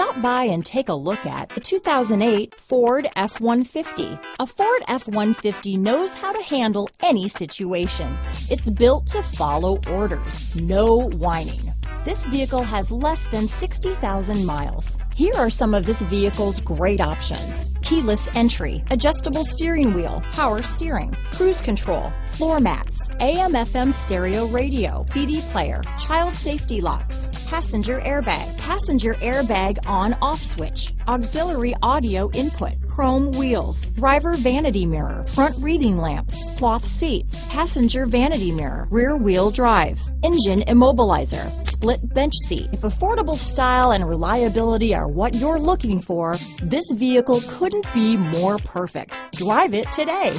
Stop by and take a look at the 2008 Ford F-150. A Ford F-150 knows how to handle any situation. It's built to follow orders, no whining. This vehicle has less than 60,000 miles. Here are some of this vehicle's great options: keyless entry, adjustable steering wheel, power steering, cruise control, floor mats, AM/FM stereo radio, CD player, child safety locks, passenger airbag on/off switch, auxiliary audio input, chrome wheels, driver vanity mirror, front reading lamps, cloth seats, passenger vanity mirror, rear wheel drive, engine immobilizer, split bench seat. If affordable style and reliability are what you're looking for, this vehicle couldn't be more perfect. Drive it today.